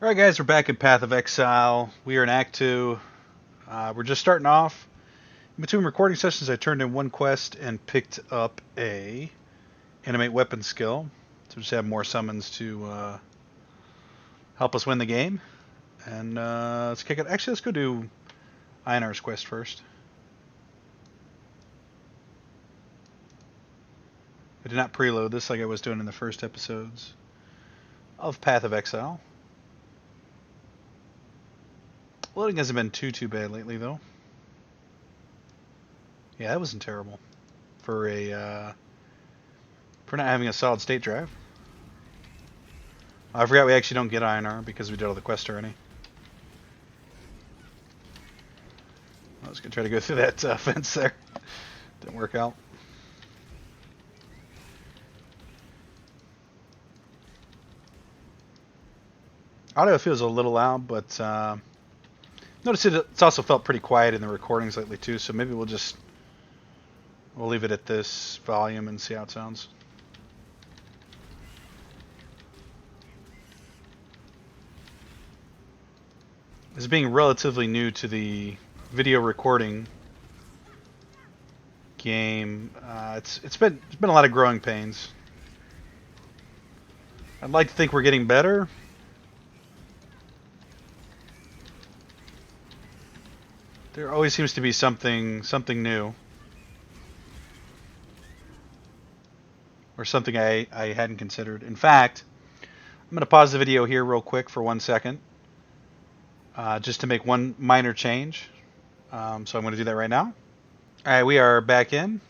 Alright guys, we're back in Path of Exile. We are in Act 2. We're just starting off. In between recording sessions, I turned in one quest and picked up a animate weapon skill. So we just have more summons to help us win the game. And let's kick it. Actually, let's go do Einar's quest first. I did not preload this like I was doing in the first episodes of Path of Exile. Loading hasn't been too bad lately, though. Yeah, that wasn't terrible for not having a solid state drive. I forgot we actually don't get Einar because we did all the quests already. I was gonna try to go through that fence there. Didn't work out. Audio feels a little loud, but notice it's also felt pretty quiet in the recordings lately too. So maybe we'll leave it at this volume and see how it sounds. As being relatively new to the video recording game, it's been a lot of growing pains. I'd like to think we're getting better. There always seems to be something new. Or something I hadn't considered. In fact, I'm going to pause the video here real quick for 1 second. Just to make one minor change. So I'm going to do that right now. Alright, we are back in.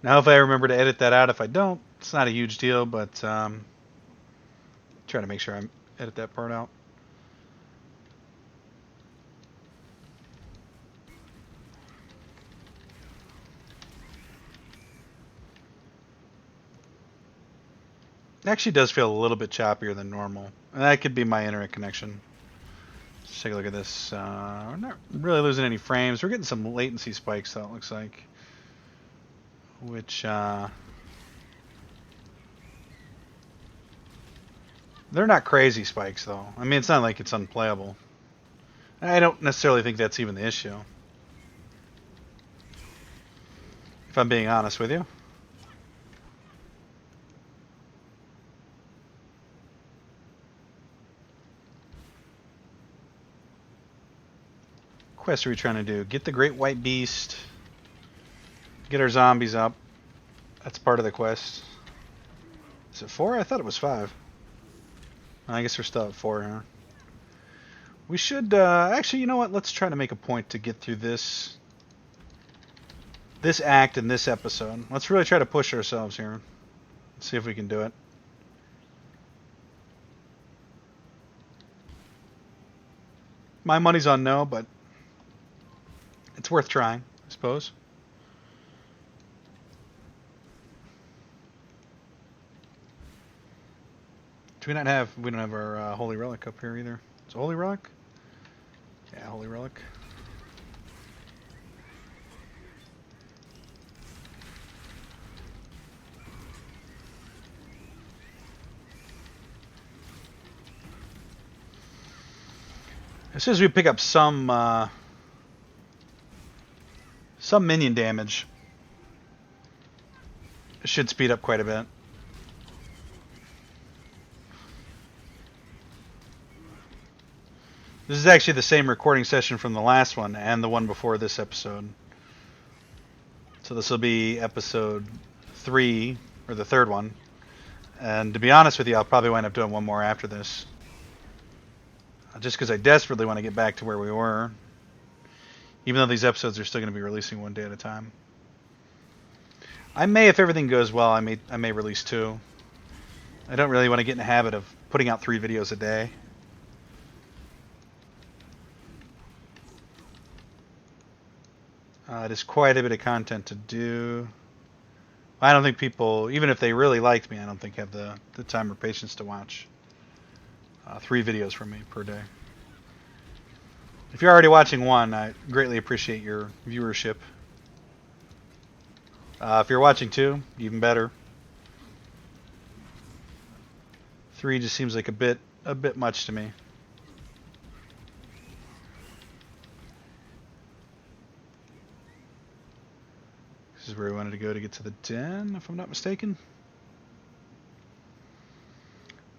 Now if I remember to edit that out, if I don't, it's not a huge deal, but try to make sure I edit that part out. It actually does feel a little bit choppier than normal. And that could be my internet connection. Let's take a look at this. We're not really losing any frames. We're getting some latency spikes, though, it looks like. Which, they're not crazy spikes, though. I mean, it's not like it's unplayable. I don't necessarily think that's even the issue. If I'm being honest with you. Quest are we trying to do? Get the Great White Beast. Get our zombies up. That's part of the quest. Is it 4? I thought it was 5. I guess we're still at 4 here. We should, actually, you know what? Let's try to make a point to get through this act in this episode. Let's really try to push ourselves here. Let's see if we can do it. My money's on no, but it's worth trying, I suppose. We don't have our Holy Relic up here either. It's a Holy Relic? Yeah, Holy Relic. As soon as we pick up some minion damage, it should speed up quite a bit. This is actually the same recording session from the last one and the one before this episode. So this will be episode 3, or the third one. And to be honest with you, I'll probably wind up doing one more after this. Just because I desperately want to get back to where we were. Even though these episodes are still going to be releasing one day at a time. I may, if everything goes well, I may release 2. I don't really want to get in the habit of putting out 3 videos a day. It is quite a bit of content to do. I don't think people, even if they really liked me, I don't think have the time or patience to watch 3 videos from me per day. If you're already watching 1, I greatly appreciate your viewership. If you're watching 2, even better. 3 just seems like a bit much to me. is where we wanted to go to get to the den, if I'm not mistaken.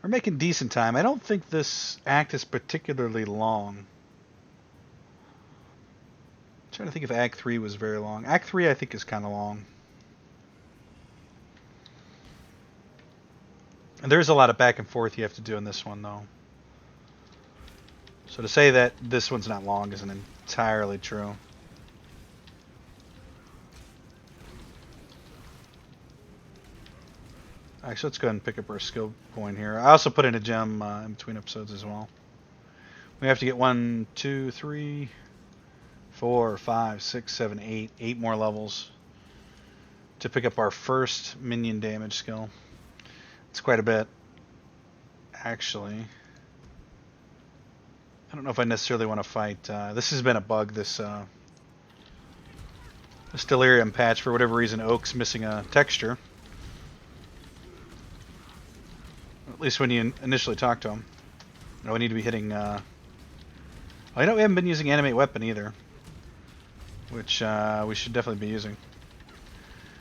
We're making decent time. I don't think this act is particularly long. I'm trying to think if Act 3 was very long. Act 3 I think is kind of long. And there's a lot of back and forth you have to do in this one, though. So to say that this one's not long isn't entirely true. Actually, let's go ahead and pick up our skill point here. I also put in a gem in between episodes as well. We have to get 1, 2, 3, 4, 5, 6, 7, 8. 8 more levels to pick up our first minion damage skill. It's quite a bit, actually. I don't know if I necessarily want to fight. This has been a bug, this Delirium patch. For whatever reason, Oak's missing a texture. At least when you initially talk to him. No, we need to be hitting... Oh, you know, we haven't been using Animate Weapon either. Which we should definitely be using.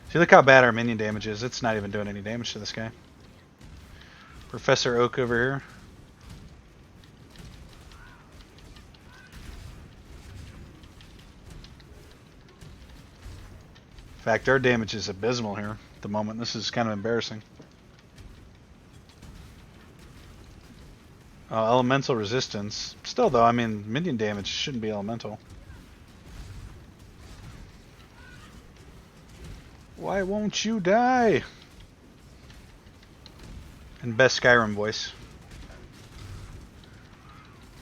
See, look how bad our minion damage is. It's not even doing any damage to this guy. Professor Oak over here. In fact, our damage is abysmal here at the moment. This is kind of embarrassing. Elemental resistance. Still, though, I mean, minion damage shouldn't be elemental. Why won't you die? In best Skyrim voice.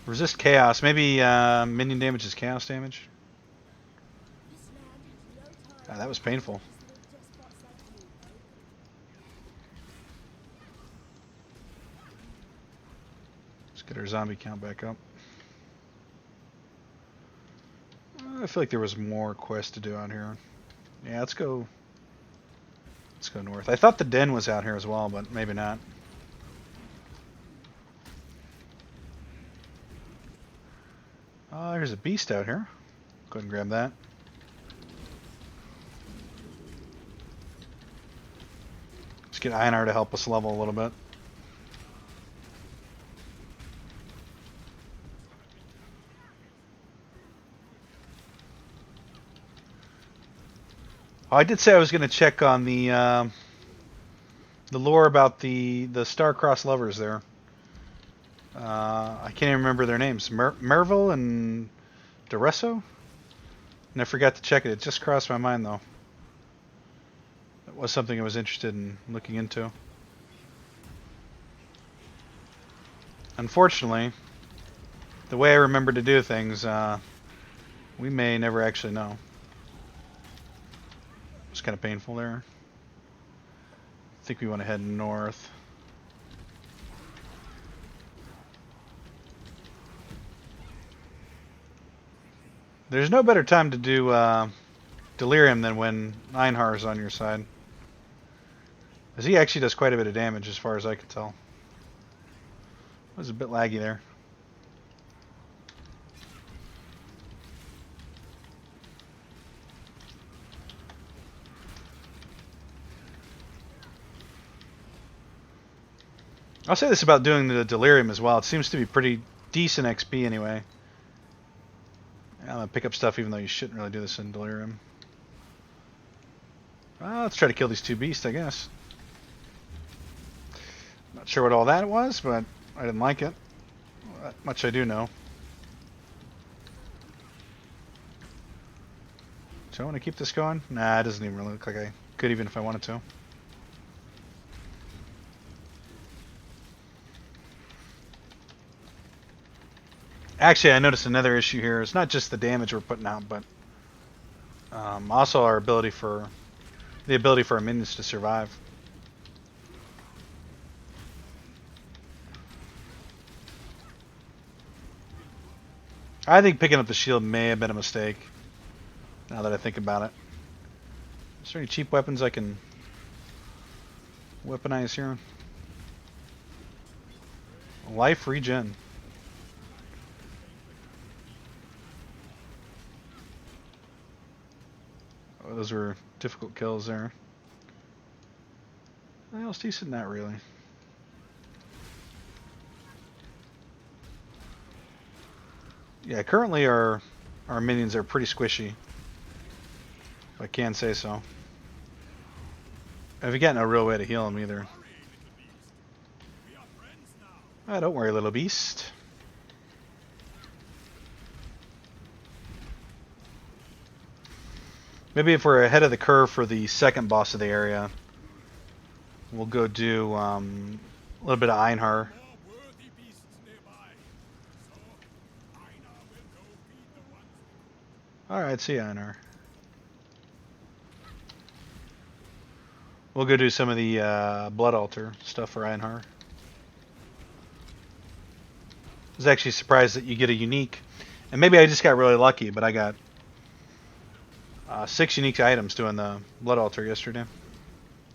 Resist chaos. Maybe minion damage is chaos damage. Ah, that was painful. Let's get our zombie count back up. I feel like there was more quests to do out here. Yeah, let's go. Let's go north. I thought the den was out here as well, but maybe not. There's a beast out here. Go ahead and grab that. Let's get Einar to help us level a little bit. Oh, I did say I was going to check on the lore about the star-crossed lovers there. I can't even remember their names. Merville and Doresso? And I forgot to check it. It just crossed my mind, though. It was something I was interested in looking into. Unfortunately, the way I remember to do things, we may never actually know. It's kind of painful there. I think we want to head north. There's no better time to do Delirium than when Einhar is on your side. Because he actually does quite a bit of damage as far as I can tell. It was a bit laggy there. I'll say this about doing the Delirium as well. It seems to be pretty decent XP anyway. I'm going to pick up stuff even though you shouldn't really do this in Delirium. Let's try to kill these two beasts, I guess. Not sure what all that was, but I didn't like it. That much I do know. Do I want to keep this going? Nah, it doesn't even really look like I could even if I wanted to. Actually, I noticed another issue here. It's not just the damage we're putting out, but also our ability for our minions to survive. I think picking up the shield may have been a mistake. Now that I think about it, is there any cheap weapons I can weaponize here? Life regen. Oh, those were difficult kills there. Anything else decent? Not really. Yeah, currently our minions are pretty squishy, if I can say so. I've got no real way to heal them either. Ah, don't worry, little beast. Maybe if we're ahead of the curve for the second boss of the area, we'll go do a little bit of Einhar. Alright, see you, Einar. We'll go do some of the Blood Altar stuff for Einhar. I was actually surprised that you get a unique. And maybe I just got really lucky, but I got 6 unique items doing the Blood Altar yesterday.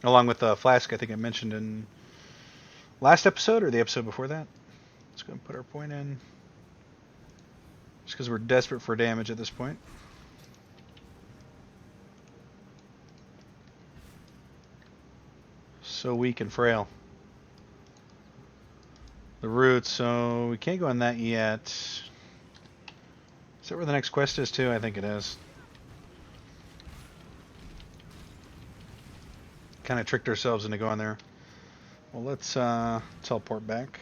Along with the flask I think I mentioned in last episode or the episode before that. Let's go and put our point in. Just because we're desperate for damage at this point. So weak and frail. The roots, so we can't go on that yet. Is that where the next quest is too? I think it is. Kind of tricked ourselves into going there. Well, let's teleport back.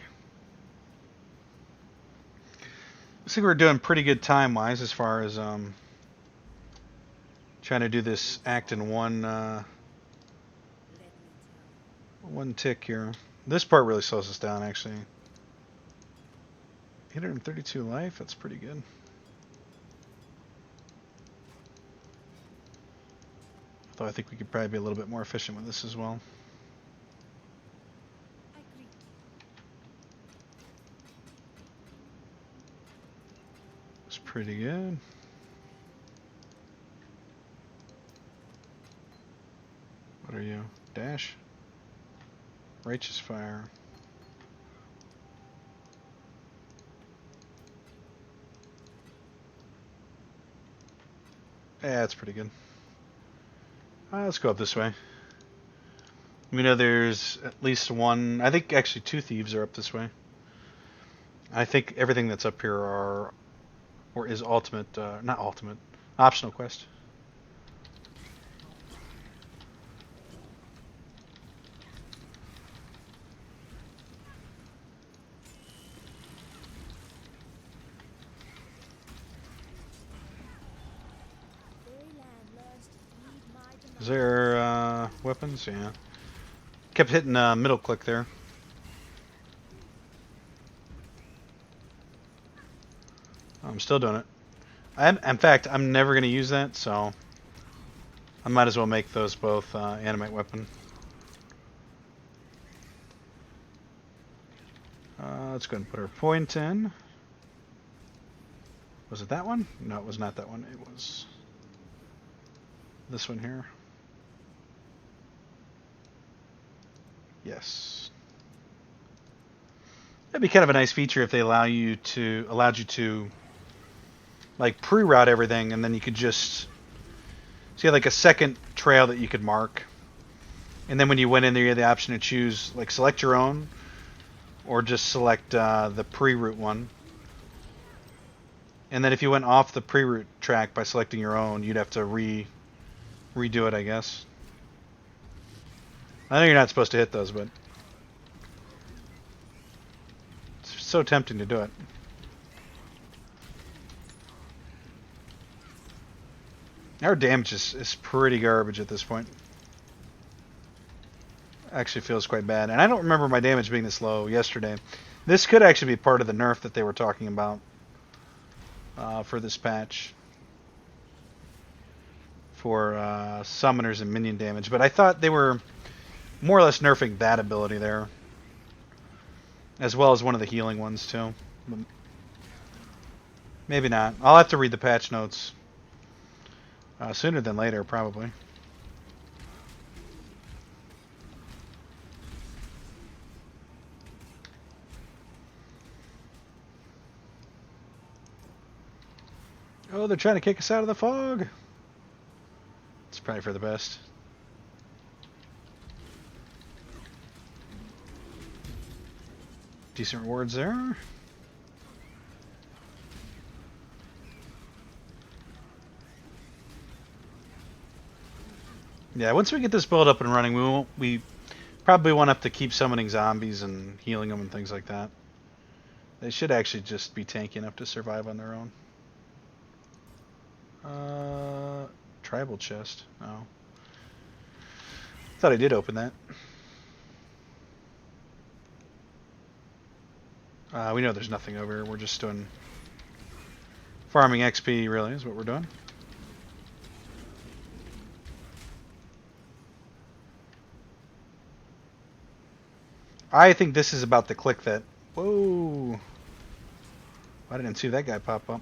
Looks like we're doing pretty good time-wise as far as trying to do this act in one tick here. This part really slows us down, actually. 832 life, that's pretty good. Although I think we could probably be a little bit more efficient with this as well. It's pretty good. What are you? Dash? Righteous Fire. Yeah, that's pretty good. Let's go up this way. We know there's at least one, I think actually 2 thieves are up this way. I think everything that's up here are, or is ultimate, not ultimate, optional quest. Is there weapons? Yeah. Kept hitting middle click there. I'm still doing it. In fact, I'm never going to use that, so I might as well make those both animate weapon. Let's go ahead and put our point in. Was it that one? No, it was not that one. It was this one here. Yes. That'd be kind of a nice feature if they allowed you to like pre-route everything, and then you could just so you had like a second trail that you could mark, and then when you went in there you had the option to choose like select your own or just select the pre-route one, and then if you went off the pre-route track by selecting your own, you'd have to redo it, I guess. I know you're not supposed to hit those, but it's so tempting to do it. Our damage is pretty garbage at this point. Actually feels quite bad. And I don't remember my damage being this low yesterday. This could actually be part of the nerf that they were talking about for this patch. For summoners and minion damage. But I thought they were more or less nerfing that ability there, as well as one of the healing ones too. But maybe not. I'll have to read the patch notes sooner than later, probably. Oh, they're trying to kick us out of the fog. It's probably for the best. Decent rewards there. Yeah, once we get this build up and running, we probably won't have to keep summoning zombies and healing them and things like that. They should actually just be tanky enough to survive on their own. Tribal chest. Oh. Thought I did open that. We know there's nothing over here. We're just doing farming XP, really, is what we're doing. I think this is about the click that... Whoa! I didn't see that guy pop up.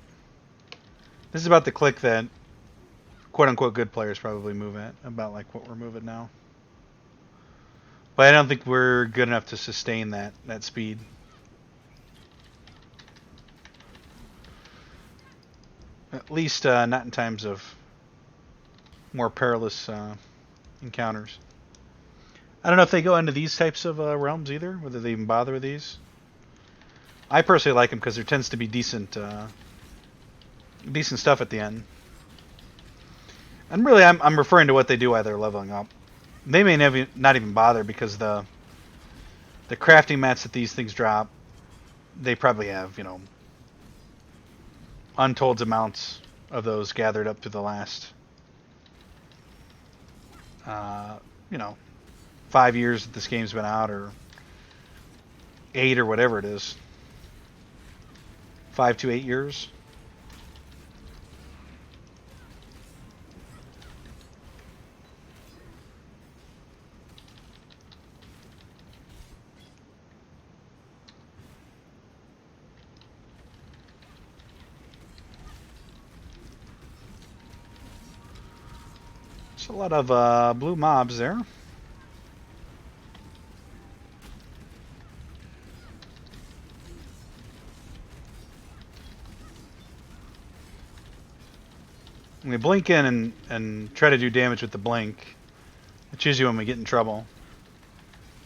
This is about the click that quote-unquote good players probably move at. About like what we're moving now. But I don't think we're good enough to sustain that speed. At least not in times of more perilous encounters. I don't know if they go into these types of realms either, whether they even bother with these. I personally like them because there tends to be decent stuff at the end. And really, I'm referring to what they do while they're leveling up. They may not even bother because the crafting mats that these things drop, they probably have, you know, untold amounts of those gathered up to the last, you know, 5 years that this game's been out, or 8 or whatever it is. 5 to 8 years. There's a lot of blue mobs there. We blink in and try to do damage with the blink. It's usually when we get in trouble.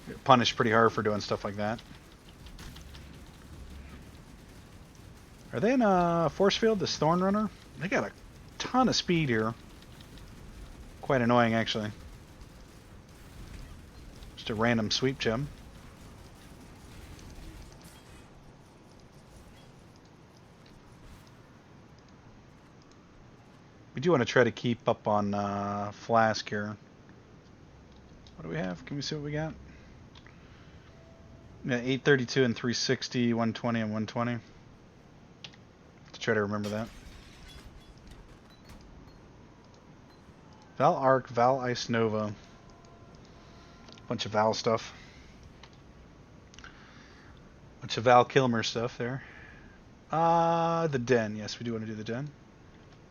Get punished pretty hard for doing stuff like that. Are they in a force field, this Thorn Runner? They got a ton of speed here. Quite annoying, actually. Just a random sweep gem. We do want to try to keep up on Flask here. What do we have? Can we see what we got? Yeah, 832 and 360, 120 and 120. To try to remember that. Val Arc, Val Ice Nova. Bunch of Val stuff. Bunch of Val Kilmer stuff there. The Den. Yes, we do want to do the Den.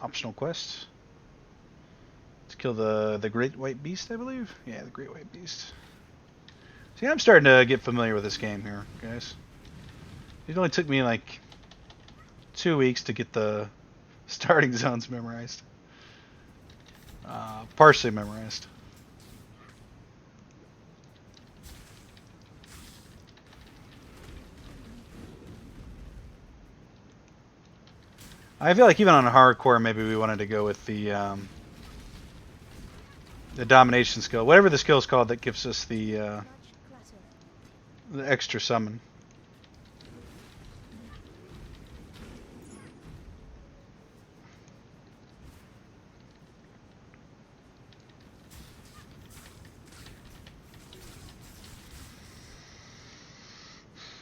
Optional quest. Let's kill the Great White Beast, I believe. Yeah, the Great White Beast. See, I'm starting to get familiar with this game here, guys. It only took me like 2 weeks to get the starting zones memorized. Partially memorized. I feel like even on hardcore, maybe we wanted to go with the domination skill, whatever the skill is called that gives us the extra summon.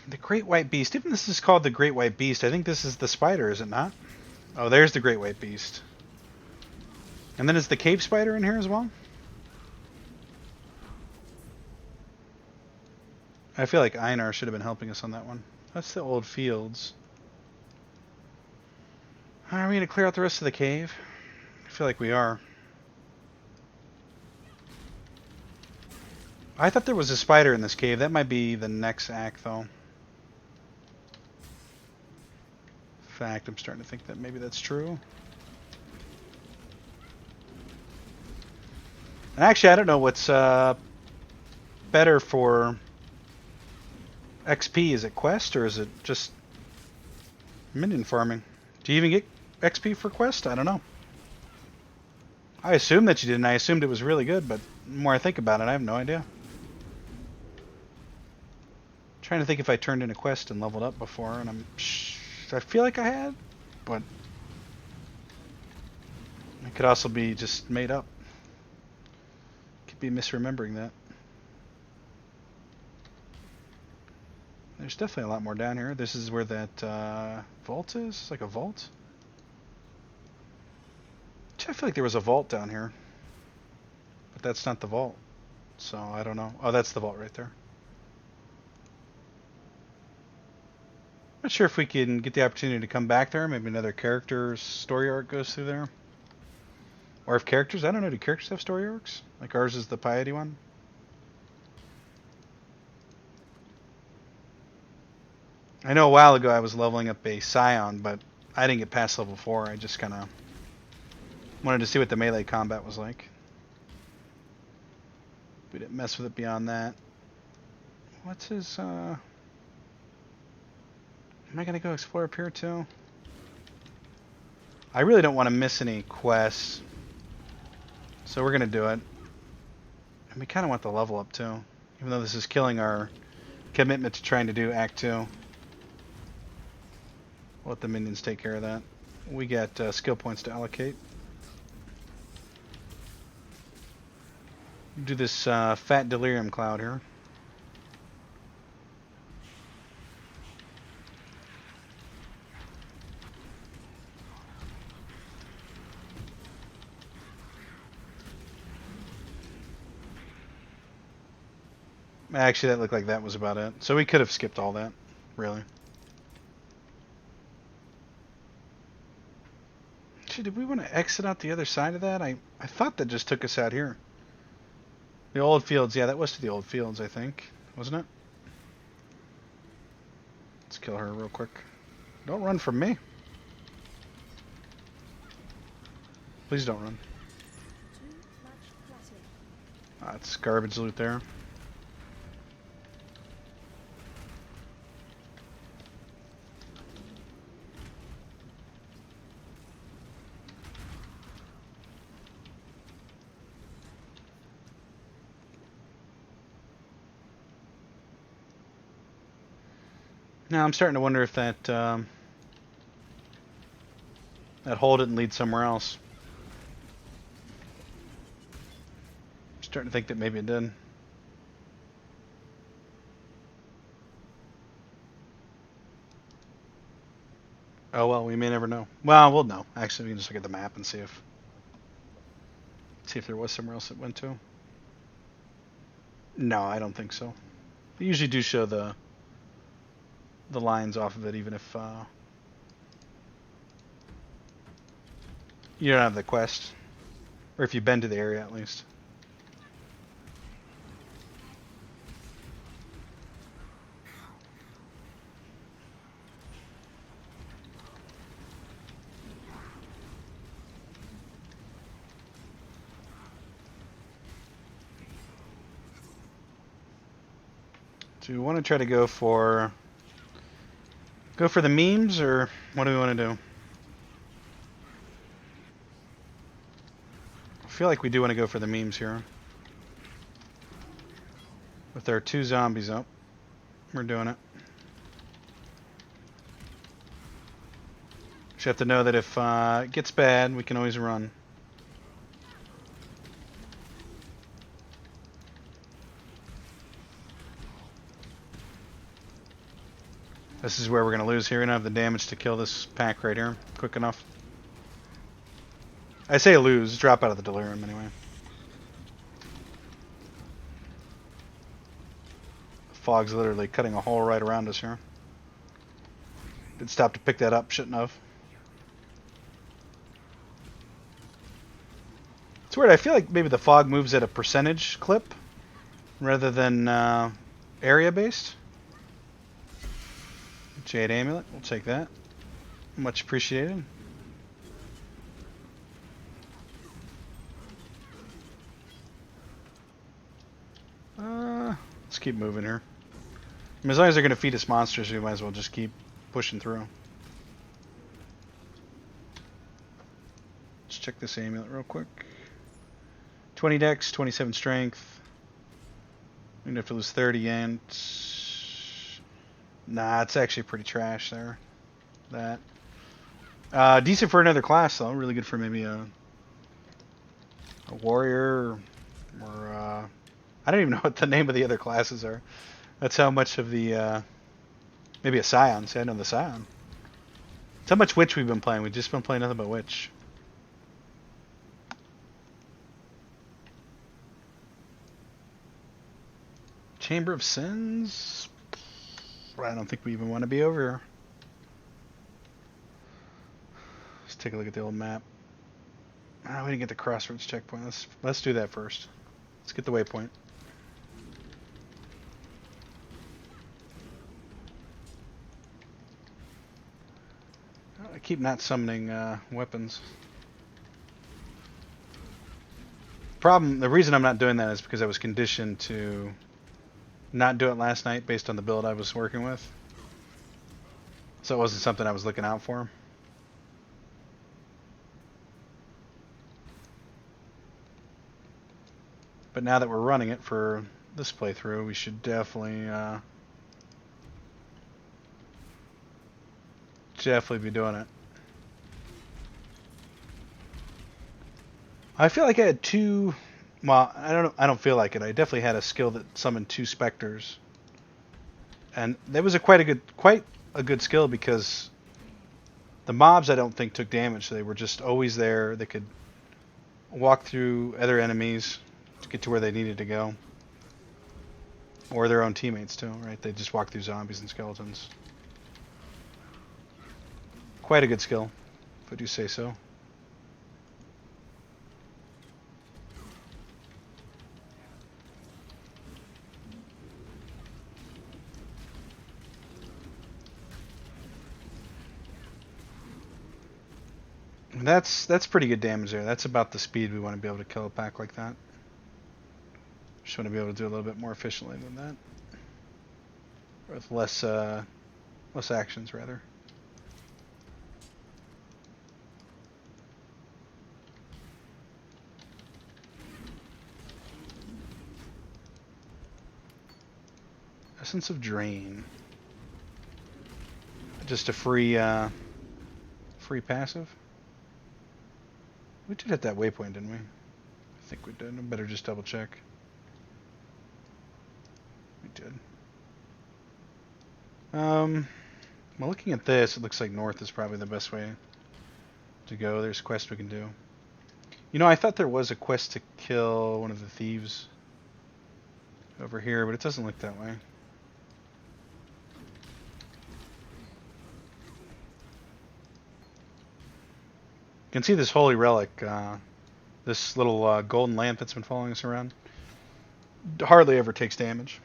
The Great White Beast. Even this is called the Great White Beast. I think this is the spider, is it not? Oh, there's the Great White Beast. And then is the cave spider in here as well? I feel like Einar should have been helping us on that one. That's the old fields. Are we going to clear out the rest of the cave? I feel like we are. I thought there was a spider in this cave. That might be the next act, though. In fact, I'm starting to think that maybe that's true. And actually, I don't know what's better for XP. Is it quest or is it just minion farming? Do you even get XP for quest? I don't know. I assumed that you did, and I assumed it was really good, but the more I think about it, I have no idea. Trying to think if I turned in a quest and leveled up before, and I feel like I had, but it could also be just made up. Could be misremembering that. There's definitely a lot more down here. This is where that vault is. It's like a vault. I feel like there was a vault down here, but that's not the vault, so I don't know. Oh, that's the vault right there. Not sure if we can get the opportunity to come back there. Maybe another character's story arc goes through there. Or if characters, I don't know, do characters have story arcs? Like ours is the piety one? I know a while ago I was leveling up a Scion, but I didn't get past level 4. I just kind of wanted to see what the melee combat was like. We didn't mess with it beyond that. What's his, Am I going to go explore up here too? I really don't want to miss any quests. So we're going to do it. And we kind of want the level up too. Even though this is killing our commitment to trying to do Act 2. We'll let the minions take care of that. We got skill points to allocate. Do this fat Delirium cloud here. Actually, that looked like that was about it. So we could have skipped all that, really. Actually, did we want to exit out the other side of that? I thought that just took us out here. The old fields, yeah, that was to the old fields, I think. Wasn't it? Let's kill her real quick. Don't run from me. Please don't run. That's garbage loot there. Now I'm starting to wonder if that that hole didn't lead somewhere else. I'm starting to think that maybe it did. Oh well, we may never know. Well, we'll know. Actually, we can just look at the map and see if there was somewhere else it went to. No, I don't think so. They usually do show the lines off of it, even if you don't have the quest, or if you've been to the area at least. Do we want to try to go for the memes, or what do we want to do? I feel like we do want to go for the memes here. With our 2 zombies up, we're doing it. Just have to know that if it gets bad, we can always run. This is where we're going to lose here. We don't have the damage to kill this pack right here quick enough. I say lose, drop out of the Delirium anyway. The fog's literally cutting a hole right around us here. Did stop to pick that up, shouldn't have. It's weird, I feel like maybe the fog moves at a percentage clip rather than area based. Jade Amulet, we'll take that. Much appreciated. Just keep moving here. I mean, as long as they're going to feed us monsters, we might as well just keep pushing through. Let's check this amulet real quick. 20 dex, 27 strength. We're going to have to lose 30 int. Nah, it's actually pretty trash there. That. Decent for another class, though. Really good for maybe a warrior or I don't even know what the name of the other classes are. That's how much of the maybe a scion. See, I know the scion. That's how much witch we've been playing. We've just been playing nothing but witch. Chamber of Sins? I don't think we even want to be over here. Let's take a look at the old map. We didn't get the crossroads checkpoint. Let's do that first. Let's get the waypoint. I keep not summoning weapons. The reason I'm not doing that is because I was conditioned to not do it last night based on the build I was working with. So it wasn't something I was looking out for. But now that we're running it for this playthrough, we should definitely be doing it. I feel like I had two. Well, I don't feel like it. I definitely had a skill that summoned 2 specters, and that was quite a good skill because the mobs I don't think took damage. They were just always there. They could walk through other enemies to get to where they needed to go, or their own teammates too. Right? They just walk through zombies and skeletons. Quite a good skill, if I do say so. That's pretty good damage there. That's about the speed we want to be able to kill a pack like that. Just want to be able to do a little bit more efficiently than that, with less actions rather. Essence of Drain. Just a free passive. We did hit that waypoint, didn't we? I think we did. I better just double check. We did. Well, looking at this, it looks like north is probably the best way to go. There's a quest we can do. You know, I thought there was a quest to kill one of the thieves over here, but it doesn't look that way. You can see this holy relic, this little golden lamp that's been following us around. Hardly ever takes damage.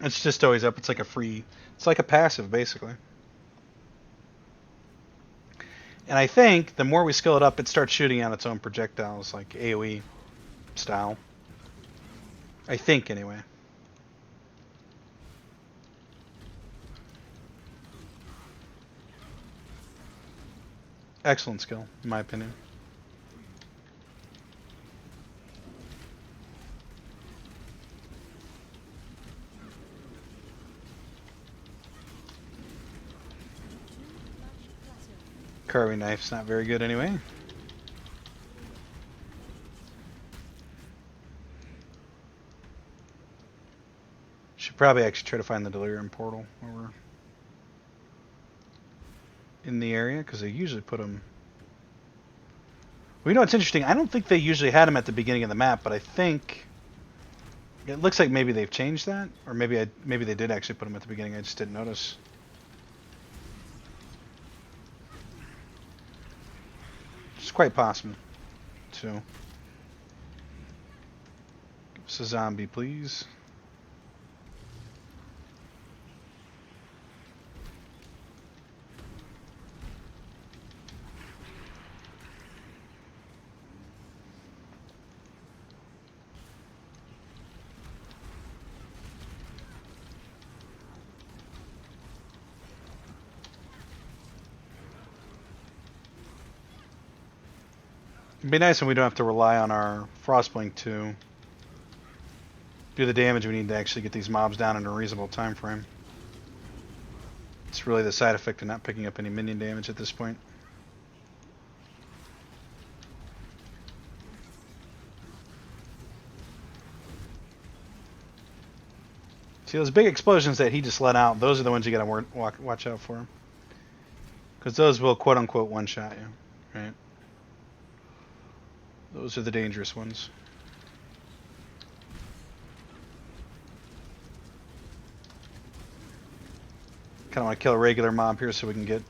It's just always up. It's like a passive, basically. And I think the more we skill it up, it starts shooting out its own projectiles, like AoE style. I think, anyway. Excellent skill, in my opinion. Carving knife's not very good anyway. Should probably actually try to find the Delirium portal over in the area, because they usually put them... Well, you know what's interesting? I don't think they usually had them at the beginning of the map, but I think... It looks like maybe they've changed that, or maybe they did actually put them at the beginning, I just didn't notice. It's quite possible, too. Give us a zombie, please. It'd be nice when we don't have to rely on our Frostblink to do the damage we need to actually get these mobs down in a reasonable time frame. It's really the side effect of not picking up any minion damage at this point. See, those big explosions that he just let out, those are the ones you gotta watch out for. Because those will quote-unquote one-shot you, right? Those are the dangerous ones. Kind of want to kill a regular mob here so we can get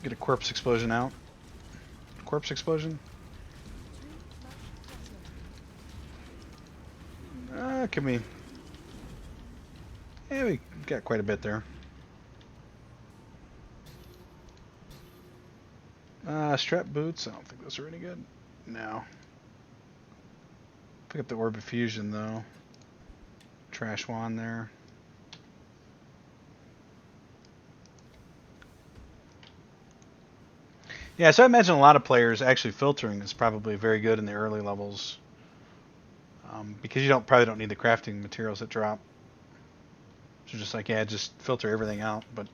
a corpse explosion out. Corpse explosion? Can we... Yeah, we got quite a bit there. Strap boots? I don't think those are any good. No. Pick up the Orb of Fusion, though. Trash wand there. Yeah, so I imagine a lot of players actually filtering is probably very good in the early levels. Because you probably don't need the crafting materials that drop. So just like, yeah, just filter everything out. But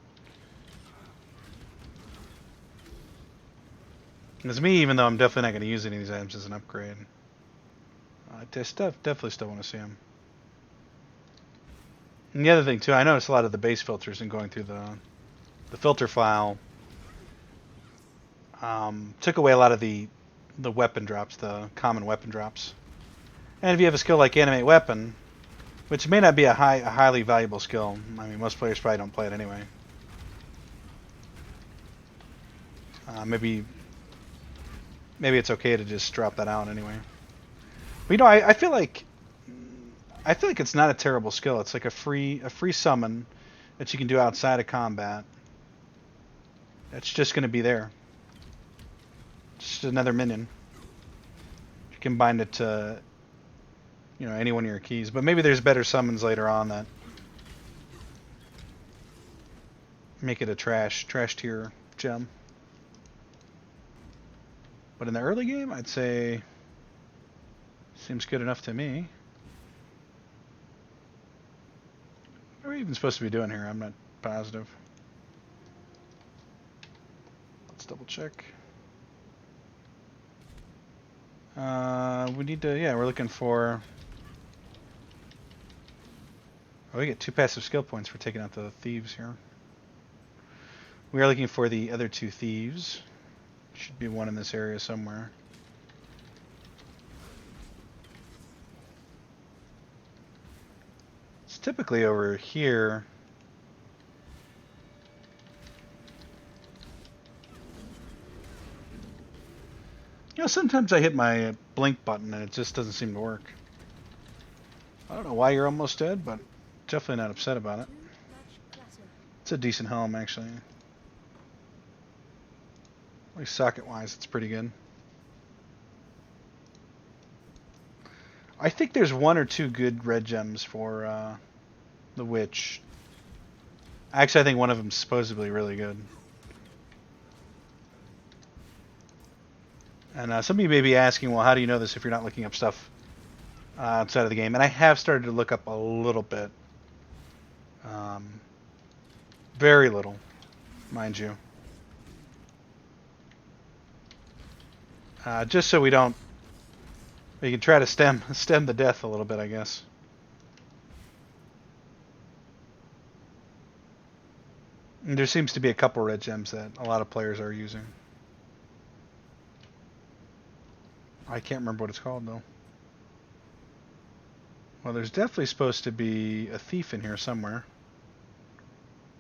as me, even though I'm definitely not going to use any of these items as an upgrade, I definitely still want to see them. And the other thing too, I noticed a lot of the base filters in going through the filter file took away a lot of the weapon drops, the common weapon drops. And if you have a skill like Animate Weapon, which may not be a highly valuable skill, I mean most players probably don't play it anyway. Maybe it's okay to just drop that out anyway. But you know, I feel like it's not a terrible skill. It's like a free summon that you can do outside of combat. It's just going to be there. Just another minion. You can bind it to, you know, any one of your keys. But maybe there's better summons later on that make it a trash tier gem. But in the early game, I'd say seems good enough to me. What are we even supposed to be doing here? I'm not positive. Let's double check. We need to, yeah, we're looking for... Oh, we get 2 passive skill points for taking out the thieves here. We are looking for the other 2 thieves. Should be one in this area somewhere. It's typically over here. You know, sometimes I hit my blink button and it just doesn't seem to work. I don't know why you're almost dead, but definitely not upset about it. It's a decent helm, actually. At least socket-wise, it's pretty good. I think there's 1 or 2 good red gems for the witch. Actually, I think one of them is supposedly really good. And some of you may be asking, well, how do you know this if you're not looking up stuff outside of the game? And I have started to look up a little bit. Very little, mind you. Just so we can try to stem the death a little bit, I guess. And there seems to be a couple red gems that a lot of players are using. I can't remember what it's called, though. Well, there's definitely supposed to be a thief in here somewhere.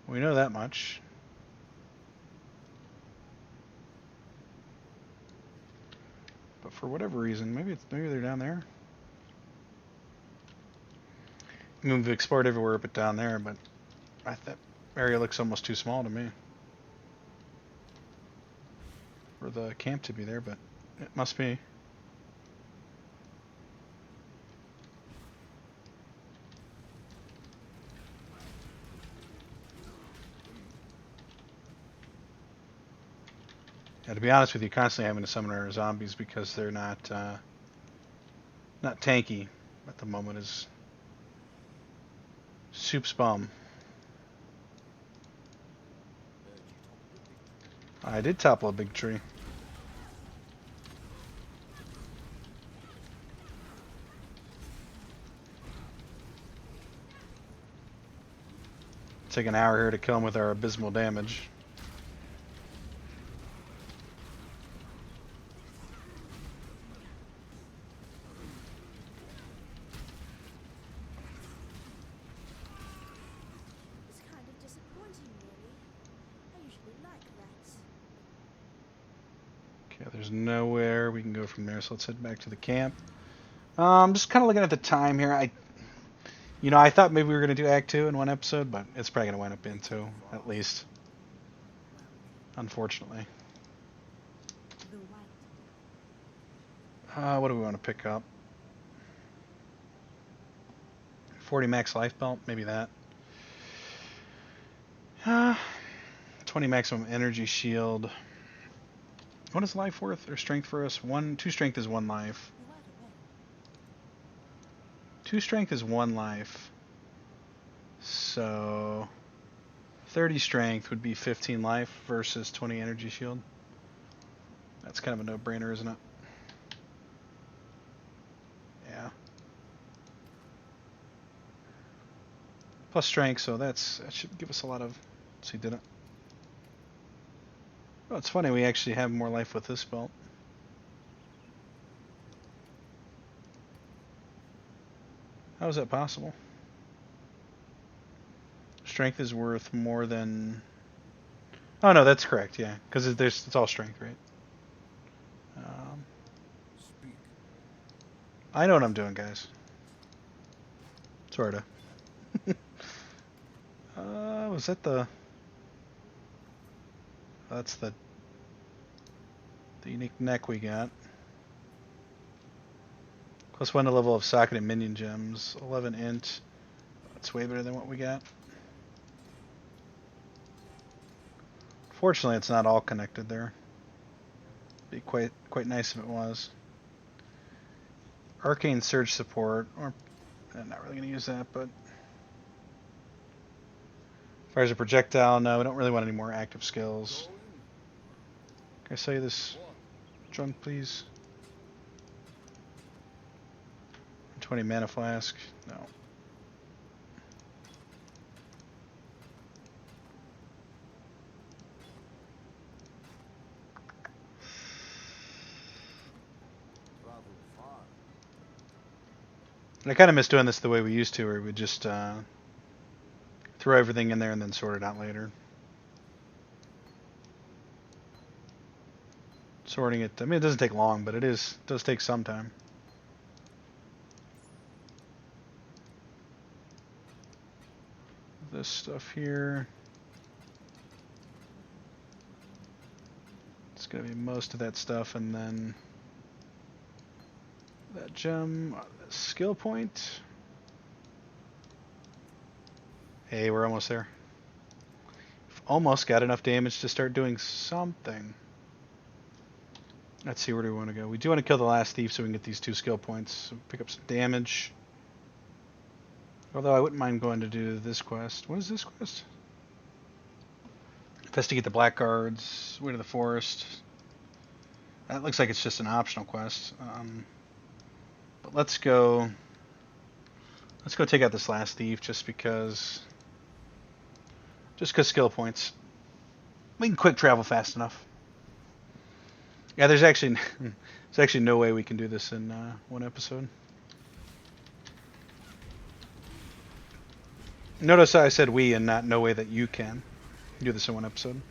We know that much. But for whatever reason, maybe they're down there. I mean, we've explored everywhere but down there, but that area looks almost too small to me for the camp to be there, but it must be. Yeah, to be honest with you, constantly having to summon our zombies because they're not tanky at the moment is soup's bum. I did topple a big tree. Take an hour here to kill him with our abysmal damage. It's kind of disappointing, really. I usually like that. Okay, there's nowhere we can go from there, so let's head back to the camp. Just kind of looking at the time here. I thought maybe we were going to do Act 2 in one episode, but it's probably going to wind up being 2, at least. Unfortunately. What do we want to pick up? 40 max life belt, maybe that. 20 maximum energy shield. What is life worth or strength for us? 2 strength is 1 life. 2 strength is 1 life. So 30 strength would be 15 life versus 20 energy shield. That's kind of a no-brainer, isn't it? Yeah. Plus strength, so that should give us a lot of... Let's see, did it? Oh, it's funny, we actually have more life with this belt. How is that possible? Strength is worth more than... Oh no, that's correct, yeah. Because it's all strength, right? I know what I'm doing, guys. Sorta. Was that the... That's the unique neck we got. Plus 1 to level of socket and minion gems. 11 int. That's way better than what we got. Fortunately, it's not all connected there. Be quite nice if it was. Arcane Surge support, or I'm not really going to use that, but fires a projectile. No, we don't really want any more active skills. Can I sell you this drunk, please? 20 mana flask. No. I kind of miss doing this the way we used to, where we just throw everything in there and then sort it out later. Sorting it, I mean, it doesn't take long, but it does take some time. This stuff here. It's going to be most of that stuff, and then that gem, skill point. Hey, we're almost there. We've almost got enough damage to start doing something. Let's see, where do we want to go? We do want to kill the last thief so we can get these 2 skill points. So pick up some damage. Although I wouldn't mind going to do this quest. What is this quest? Investigate the blackguards. Way to the forest. That looks like it's just an optional quest. But let's go take out this last thief just because skill points. We can quick travel fast enough. Yeah, there's actually no way we can do this in 1 episode. Notice I said we and not no way that you can do this in 1 episode.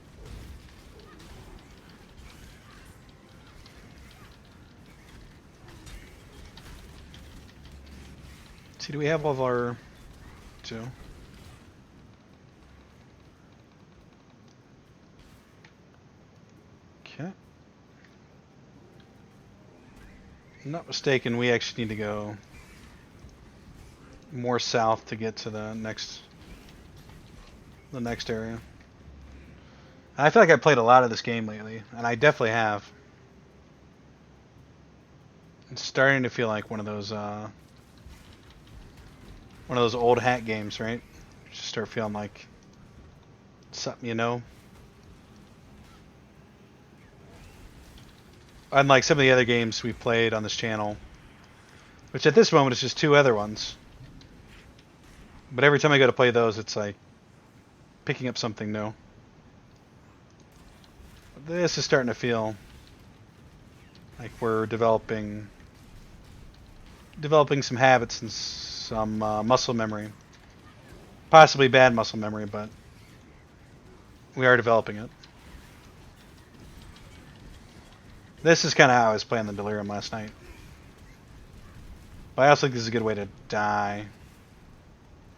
See, do we have all of our 2? Okay. I'm not mistaken, we actually need to go more south to get to the next area. I feel like I played a lot of this game lately, and I definitely have. It's starting to feel like one of those old hat games, right? Just start feeling like something you know. Unlike some of the other games we played on this channel, which at this moment is just two other ones. But every time I go to play those, it's like picking up something new. This is starting to feel like we're developing some habits and some muscle memory. Possibly bad muscle memory, but we are developing it. This is kind of how I was playing the Delirium last night. But I also think this is a good way to die.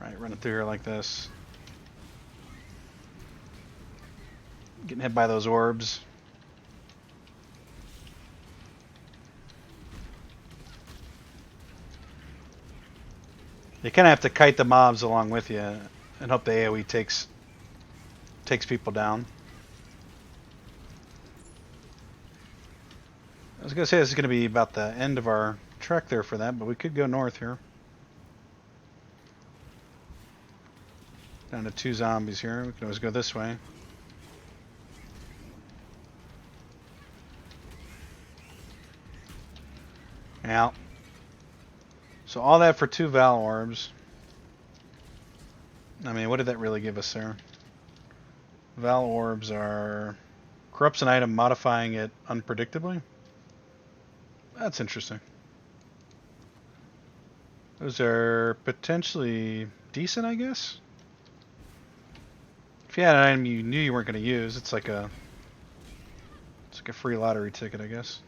Right, running through here like this. Getting hit by those orbs. You kind of have to kite the mobs along with you and hope the AoE takes people down. I was going to say this is going to be about the end of our trek there for that, but we could go north here. Down to 2 zombies here. We can always go this way. Now, so all that for 2 Val orbs. I mean, what did that really give us there? Val orbs are corrupts an item, modifying it unpredictably. That's interesting. Those are potentially decent, I guess. If you had an item you knew you weren't going to use, it's like a free lottery ticket, I guess.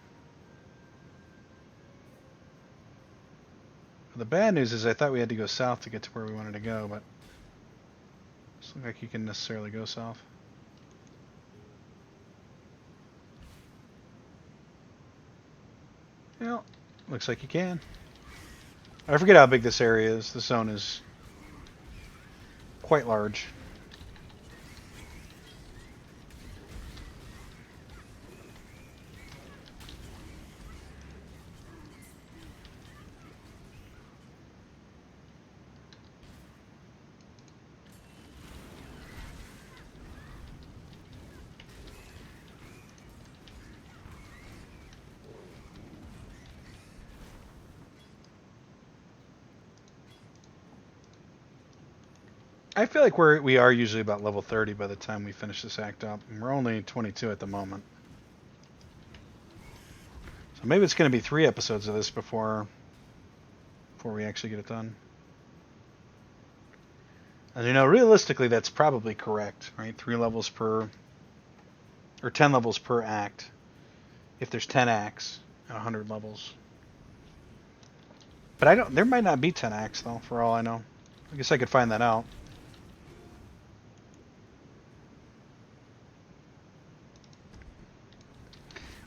The bad news is I thought we had to go south to get to where we wanted to go, but it doesn't look like you can necessarily go south. Well, looks like you can. I forget how big this area is. The zone is quite large. I feel like we are usually about level 30 by the time we finish this act up. And we're only 22 at the moment. So maybe it's going to be 3 episodes of this before we actually get it done. And you know, realistically, that's probably correct, right? 3 levels per, or 10 levels per act. If there's 10 acts and 100 levels. But there might not be 10 acts though, for all I know. I guess I could find that out.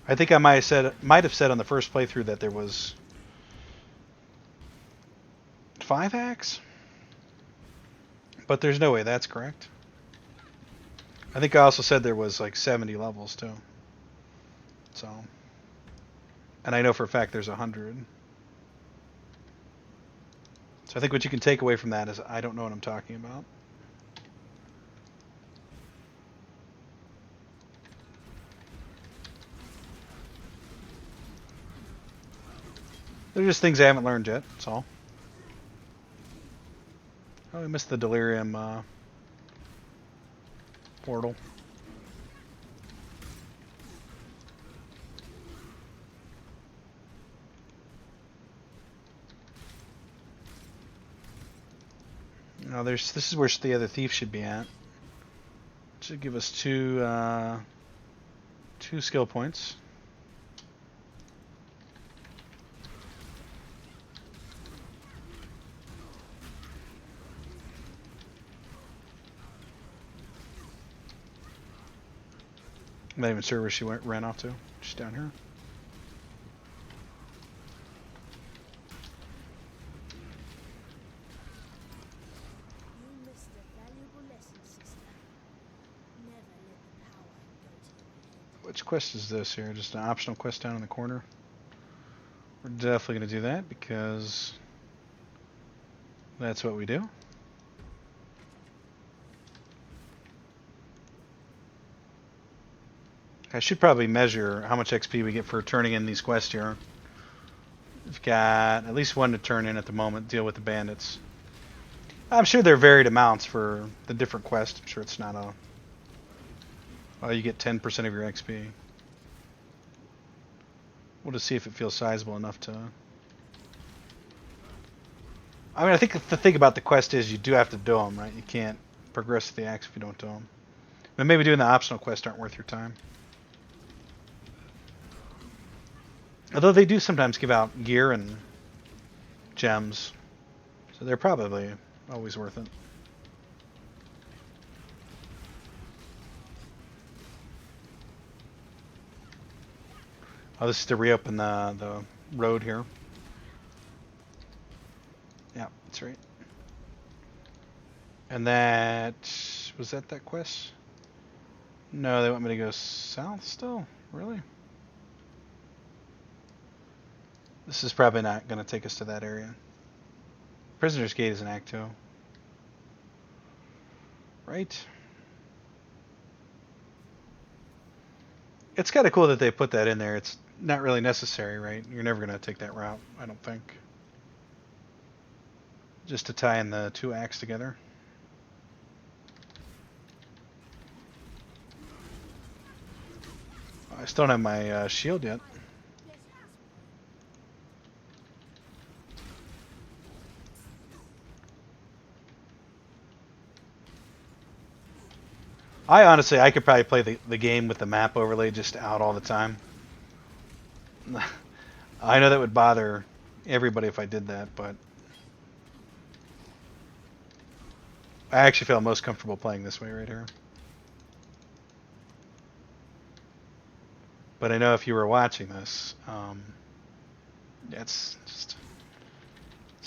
I think I might have said on the first playthrough that there was 5 acts, but there's no way that's correct. I think I also said there was like 70 levels too. So, and I know for a fact there's 100. So I think what you can take away from that is I don't know what I'm talking about. They're just things I haven't learned yet, that's all. Oh, I missed the Delirium portal. Now this is where the other thief should be at. Should give us 2 skill points. I'm not even sure where she ran off to. Just down here. You missed a valuable lesson, sister. Never let the power Which quest is this here? Just an optional quest down in the corner? We're definitely going to do that because that's what we do. I should probably measure how much XP we get for turning in these quests here. We've got at least one to turn in at the moment, deal with the bandits. I'm sure there are varied amounts for the different quests. I'm sure it's not a... Oh, you get 10% of your XP. We'll just see if it feels sizable enough to... I mean, I think the thing about the quest is you do have to do them, right? You can't progress the axe if you don't do them. But maybe doing the optional quests aren't worth your time. Although they do sometimes give out gear and gems. So they're probably always worth it. Oh, this is to reopen the road here. Yeah, that's right. And that... Was that quest? No, they want me to go south still? Really? This is probably not going to take us to that area. Prisoner's Gate is in Act 2. Right? It's kind of cool that they put that in there. It's not really necessary, right? You're never going to take that route, I don't think. Just to tie in the two acts together. I still don't have my shield yet. I could probably play the game with the map overlay just out all the time. I know that would bother everybody if I did that, but I actually feel most comfortable playing this way right here. But I know if you were watching this, it's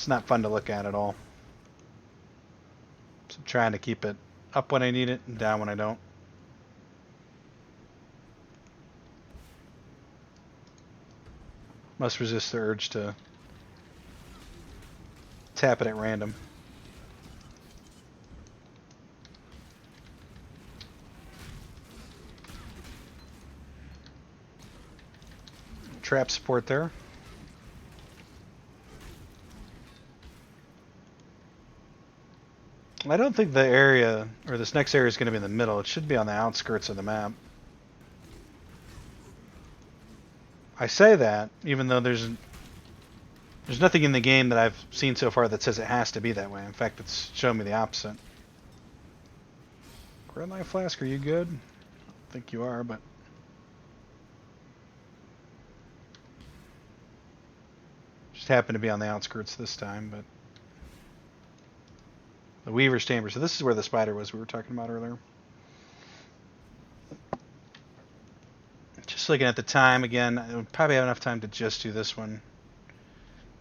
not fun to look at all. So I'm trying to keep it up when I need it and down when I don't. Must resist the urge to tap it at random. Trap support there. I don't think the area, or this next area, is going to be in the middle. It should be on the outskirts of the map. I say that, even though there's nothing in the game that I've seen so far that says it has to be that way. In fact, it's shown me the opposite. Red Light Flask, are you good? I don't think you are, but... Just happened to be on the outskirts this time, but... The Weaver's Chamber. So this is where the spider was we were talking about earlier. Just looking at the time again, I would probably have enough time to just do this one.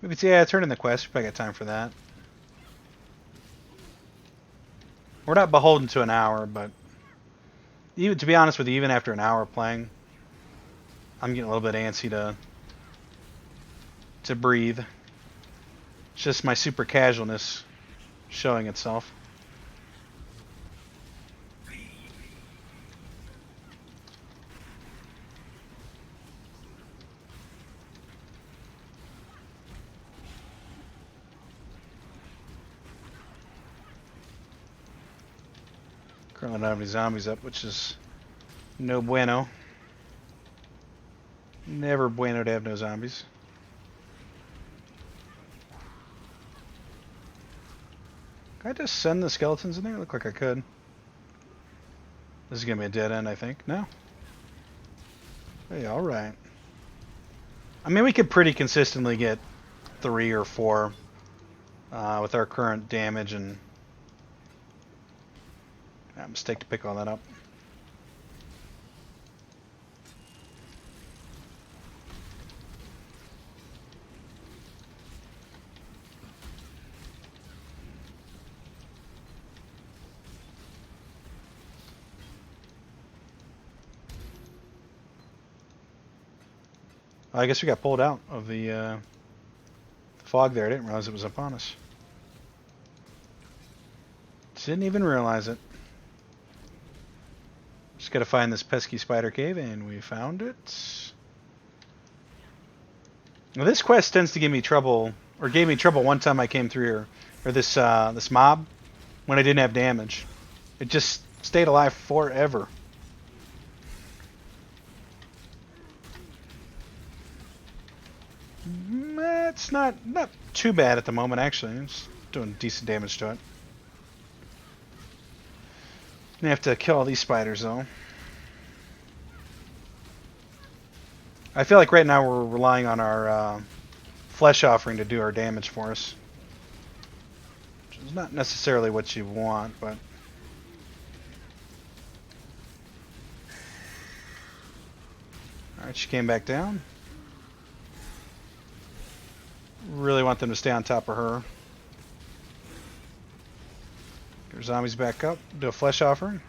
Maybe turn in the quest. We probably got time for that. We're not beholden to an hour, but even to be honest with you, even after an hour playing, I'm getting a little bit antsy to breathe. It's just my super casualness showing itself. Currently don't have any zombies up, which is no bueno. Never bueno to have no zombies. Can I just send the skeletons in there? Look like I could. This is gonna be a dead end, I think. No? Hey, alright. I mean, we could pretty consistently get 3 or 4 with our current damage, and mistake to pick all that up. I guess we got pulled out of the fog there. I didn't realize it was upon us. Didn't even realize it. Just gotta find this pesky spider cave, and we found it. Now, this quest tends to give me trouble, or gave me trouble one time I came through here, or this mob, when I didn't have damage. It just stayed alive forever. It's not too bad at the moment, actually. It's doing decent damage to it. I have to kill all these spiders, though. I feel like right now we're relying on our flesh offering to do our damage for us. Which is not necessarily what you want, but... Alright, she came back down. Really want them to stay on top of her. Get our zombies back up. Do a flesh offering.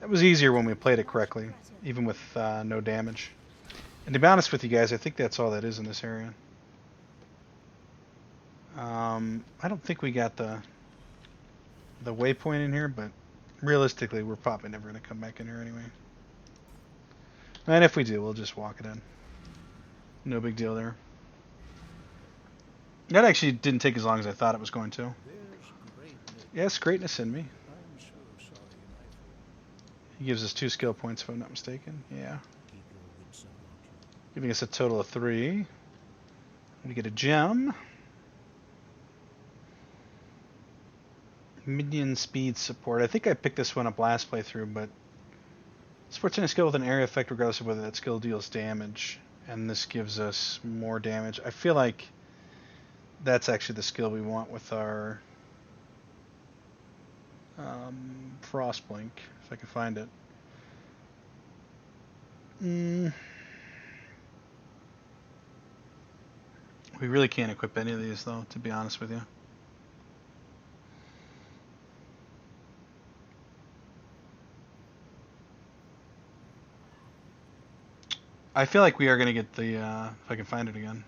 That was easier when we played it correctly, even with no damage. And to be honest with you guys, I think that's all that is in this area. I don't think we got the waypoint in here, but realistically, we're probably never going to come back in here anyway. And if we do, we'll just walk it in. No big deal there. That actually didn't take as long as I thought it was going to. Yes, greatness in me. He gives us 2 skill points, if I'm not mistaken. Yeah. Giving us a total of 3. We get a gem. Minion speed support. I think I picked this one up last playthrough, but supports any skill with an area effect regardless of whether that skill deals damage. And this gives us more damage. I feel like that's actually the skill we want with our Frostblink, if I can find it. We really can't equip any of these, though, to be honest with you. I feel like we are going to get the, if I can find it again.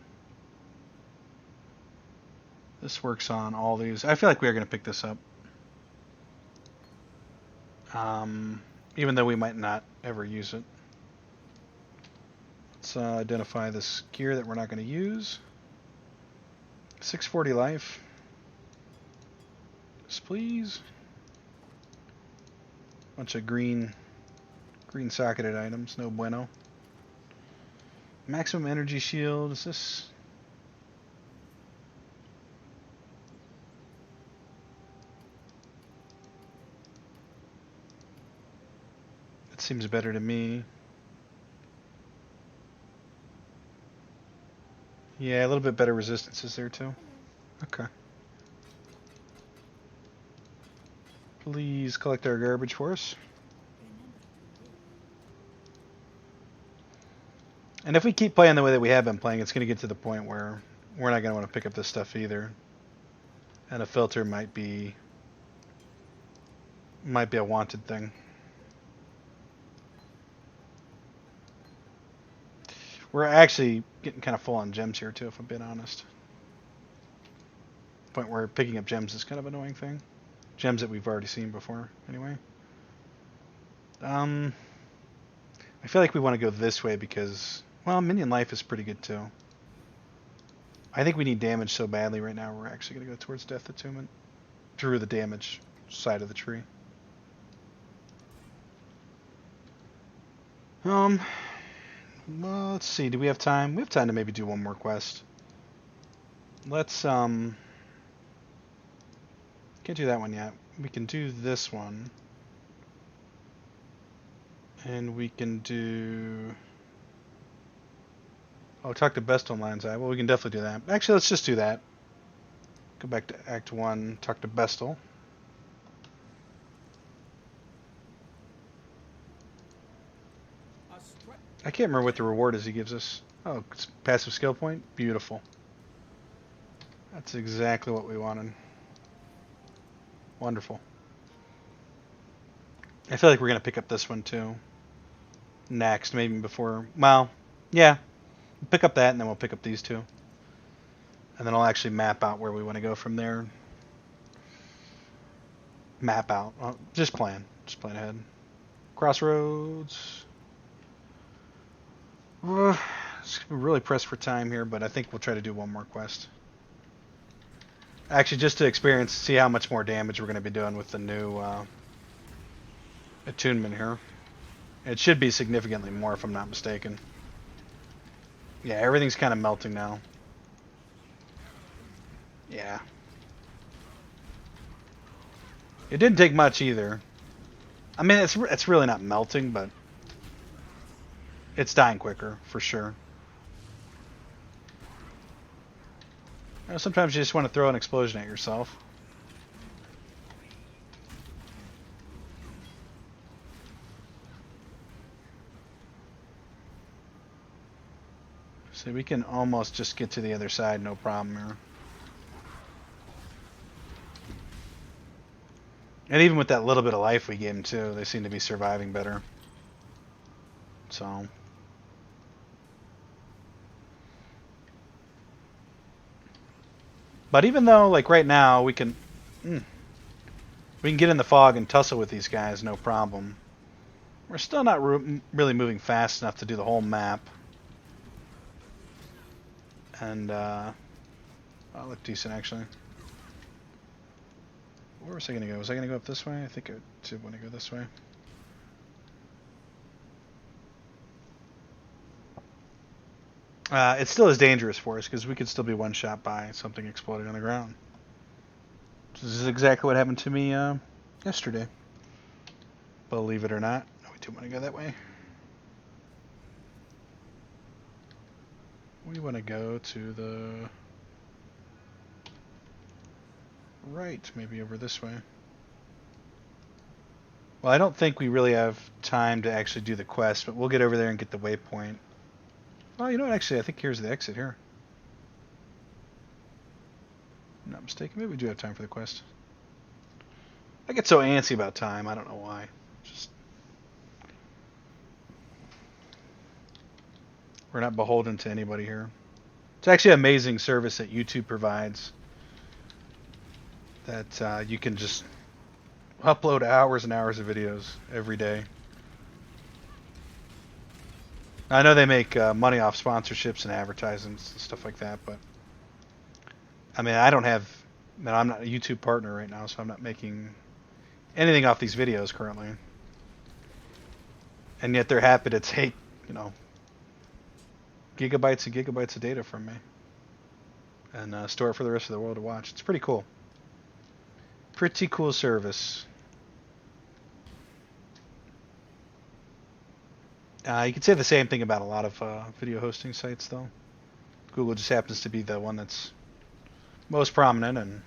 This works on all these. I feel like we are going to pick this up. Even though we might not ever use it. Let's identify this gear that we're not going to use. 640 life. Yes, please. Bunch of green socketed items. No bueno. Maximum energy shield. Is this? That seems better to me. Yeah, a little bit better resistances there too. Okay. Please collect our garbage for us. And if we keep playing the way that we have been playing, it's going to get to the point where we're not going to want to pick up this stuff either. And a filter might be a wanted thing. We're actually getting kind of full on gems here too, if I'm being honest. Point where picking up gems is kind of an annoying thing. Gems that we've already seen before, anyway. I feel like we want to go this way because, well, minion life is pretty good too. I think we need damage so badly right now, we're actually going to go towards Death Attunement through the damage side of the tree. Well, let's see. Do we have time? We have time to maybe do one more quest. Let's, can't do that one yet. We can do this one. And we can do... Oh, talk to Bestel Lion's Eye. Well, we can definitely do that. Actually, let's just do that. Go back to Act 1, talk to Bestel. I can't remember what the reward is he gives us. Oh, it's passive skill point? Beautiful. That's exactly what we wanted. Wonderful. I feel like we're going to pick up this one too. next, maybe before. Well, yeah, pick up that, and then we'll pick up these two, and then I'll actually map out where we want to go from there. Map out. Just plan ahead. Crossroads. Really pressed for time here, but I think we'll try to do one more quest. Actually, just to see how much more damage we're going to be doing with the new attunement here. It should be significantly more, if I'm not mistaken. Yeah, everything's kind of melting now. Yeah. It didn't take much either. I mean, it's really not melting, but it's dying quicker, for sure. You know, sometimes you just want to throw an explosion at yourself. So we can almost just get to the other side, no problem here. And even with that little bit of life we gave them too, they seem to be surviving better. So. But even though, like right now, we can get in the fog and tussle with these guys, no problem. We're still not really moving fast enough to do the whole map. And, that looked decent, actually. Where was I going to go? Was I going to go up this way? I think I did want to go this way. It still is dangerous for us, because we could still be one shot by something exploding on the ground. This is exactly what happened to me yesterday. Believe it or not. We do want to go that way. We want to go to the right, maybe over this way. Well, I don't think we really have time to actually do the quest, but we'll get over there and get the waypoint. Oh, you know what? Actually, I think here's the exit here. If I'm not mistaken. Maybe we do have time for the quest. I get so antsy about time. I don't know why. Just we're not beholden to anybody here. It's actually an amazing service that YouTube provides. That you can just upload hours and hours of videos every day. I know they make money off sponsorships and advertisements and stuff like that, but I mean, I'm not a YouTube partner right now, so I'm not making anything off these videos currently. And yet they're happy to take, gigabytes and gigabytes of data from me and store it for the rest of the world to watch. It's pretty cool. Pretty cool service. You could say the same thing about a lot of video hosting sites, though. Google just happens to be the one that's most prominent, and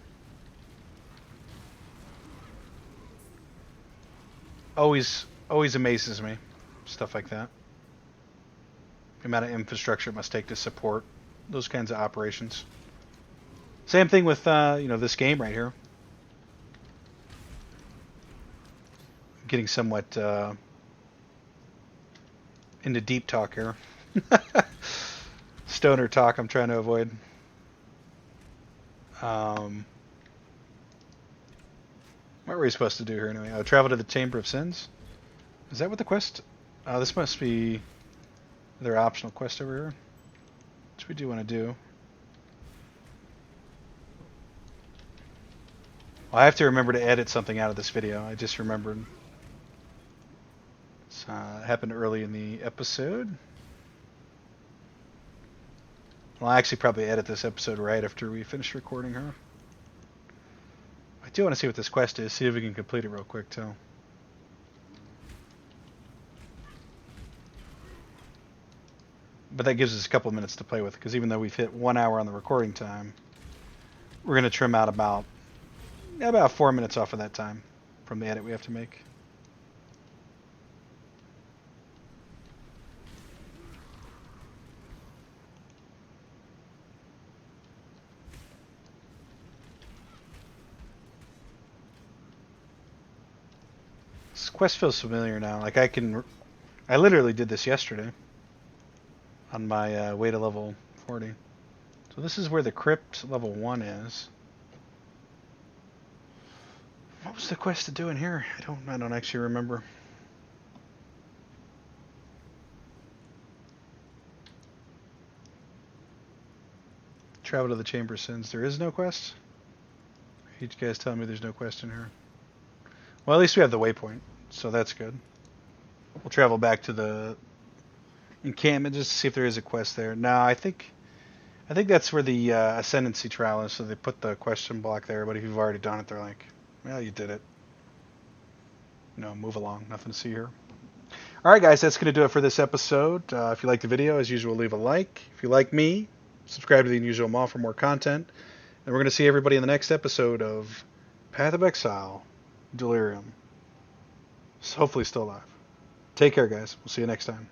always amazes me, stuff like that. The amount of infrastructure it must take to support those kinds of operations. Same thing with this game right here. Getting somewhat into deep talk here. Stoner talk I'm trying to avoid. What were we supposed to do here anyway? Travel to the Chamber of Sins? Is that what the quest? This must be their optional quest over here. Which we do want to do. Well, I have to remember to edit something out of this video. I just remembered. It happened early in the episode. Well, I'll actually probably edit this episode right after we finish recording her. I do want to see what this quest is, see if we can complete it real quick too. But that gives us a couple of minutes to play with, because even though we've hit 1 hour on the recording time, we're going to trim out about 4 minutes off of that time from the edit we have to make. This quest feels familiar now. Like I can I literally did this yesterday on my way to level 40. So this is where the crypt level 1 is. What was the quest to do in here? I don't actually remember. Travel to the Chamber of Sins. There is no quest? You guys tell me there's no quest in here. Well, at least we have the waypoint, so that's good. We'll travel back to the encampment just to see if there is a quest there. No, I think that's where the Ascendancy trial is, so they put the question block there, but if you've already done it, they're like, well, you did it. No, move along. Nothing to see here. Alright guys, that's going to do it for this episode. If you like the video, as usual, leave a like. If you like me, subscribe to the Unusual Maw for more content. And we're going to see everybody in the next episode of Path of Exile, Delirium. So hopefully still alive. Take care, guys. We'll see you next time.